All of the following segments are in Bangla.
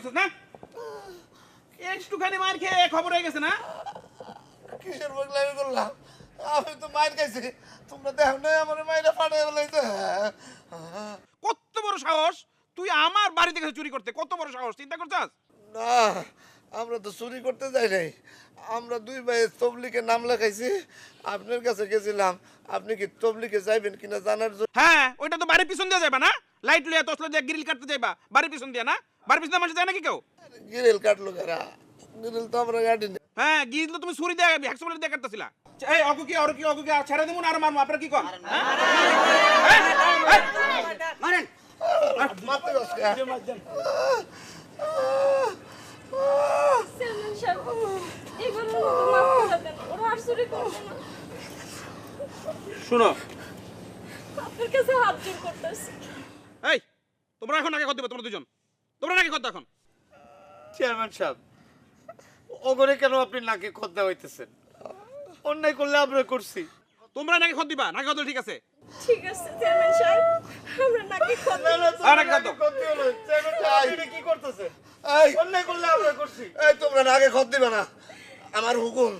করছিস না একটুখানি মার খেয়ে খবর হয়ে গেছে না কিসের পাগলামি করলাম আমি তো মায়ের খাইছি তোমরা দেখো না আমার মায়েরা ফাটাই বলাইছে কত বড় সাহস তুই আমার বাড়ি থেকে চুরি করতে কত বড় সাহস চিন্তা করছিস না আমরা তো চুরি করতে যাই নাই আমরা দুই ভাই তবলিকে নাম লেখাইছি আপনার কাছে গেছিলাম আপনি কি তবলিকে যাইবেন কিনা জানার জন্য হ্যাঁ ওইটা তো বাড়ির পিছন দিয়ে যাইবা না লাইট লইয়া তসলা দিয়ে গ্রিল কাটতে যাইবা বাড়ির পিছন দিয়ে না বাড়ির পিছন মানুষ যায় নাকি কেউ গিরেল কাটলো কারা গিরেল তো আমরা কাটিনি হ্যাঁ গিল তো তুমি ছুরি দিয়ে হ্যাকসবলে দিয়ে কাটতেছিলা এই অগু কি ছেড়ে দেবো না আর মারমু আপনারা কি কর মারেন মারতে গেছে চেয়ারম্যান সাহেব এবারের মতো মাফ করে দেন ওরা আর চুরি করবে না শুনো আপনার কাছে হাত জোর করতেছি এই তোমরা এখন নাকি কর দিবে তোমরা দুজন তোমরা নাকি কর এখন চেয়ারম্যান সাহেব ওগরে কেন আপনি নাকে খদ্দা হইতেছেন অন্যায় করলে আমরা করছি তোমরা নাকি কর দিবা নাকি কর ঠিক আছে ঠিক আছে চেয়ারম্যান সাহেব আমরা নাকি কথা আর নাকি কর দাও। আপনি কি করতেছেন এই অন্যায় করলে আমরা করছি এই তোমরা নাকে খত দিবে না আমার হুকুম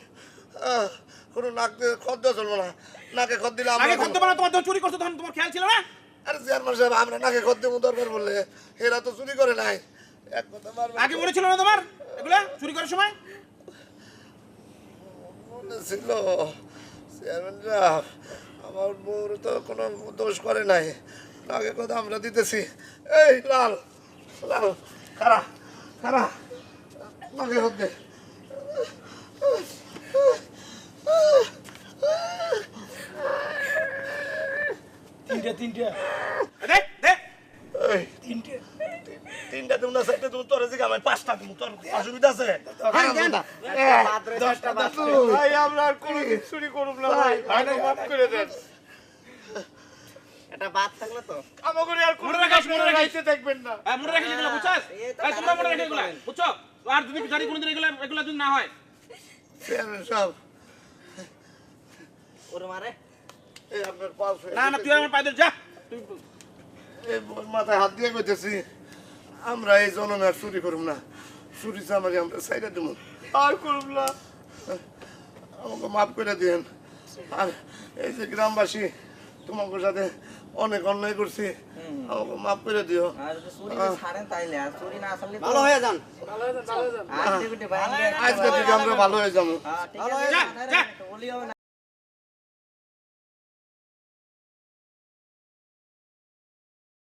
কোনো নাকে খত দেওয়া চলবে না নাকে খত দিলে আমরা নাকি কর দেবা না তোমার যখন চুরি করছো তখন তোমার খেয়াল ছিল না আরে চেয়ারম্যান সাহেব আমরা নাকে খত দেবো দরকার বললে এরা তো চুরি করে নাই এক কথা মারবে আগে মনে ছিল না তোমার এগুলা চুরি করার সময় মনে ছিল চেয়ারম্যান সাহেব আমার বউর তো কোনো দোষ করে নাই নাকে কথা আমরা দিতেছি এই লাল লাল খারা খারা নাকে খত দে তিনটা দে দে এই তিনটা তুমি না চারটে তুমি তোর দিকে আমার পাঁচটা তুমি তোর অসুবিধা আছে দশটা ভাই আমরা আর কোনো চুরি করব না ভাই ভাইকে মাফ করে দেন এটা বাদ থাকলে তো আমাকে আর কোনো মনে রাখিস, মনে রাখিস। গাইতে দেখবেন না হ্যাঁ মনে রাখিস এগুলা বুঝছস এই তোমরা মনে রাখিস এগুলা বুঝছো আর যদি জানি কোনদিন এগুলা যদি না হয় চেয়ারম্যান সাহেব ওরে মারে এই আপনার পাশ না না তুই আমার পায়ে ধরে যা তুই এই বোর মাথায় হাত দিয়ে কইতেছি আমরা এই জনমে আর চুরি করুম না চুরি চামারি আমরা সাইডে দেবো আর করব না আমাকে মাফ করে দিয়েন আর এই যে গ্রামবাসী তোমাকে সাথে অনেক অন্যায় করছি আমাকে মাফ করে দিও আর যদি চুরি ছাড়েন তাইলে আর চুরি না আসলে ভালো হয়ে যান আর ডিউটি ভাই আজকে থেকে আমরা ভালো হয়ে যাবো ঠিক আছে যা, যা। বলি হবে না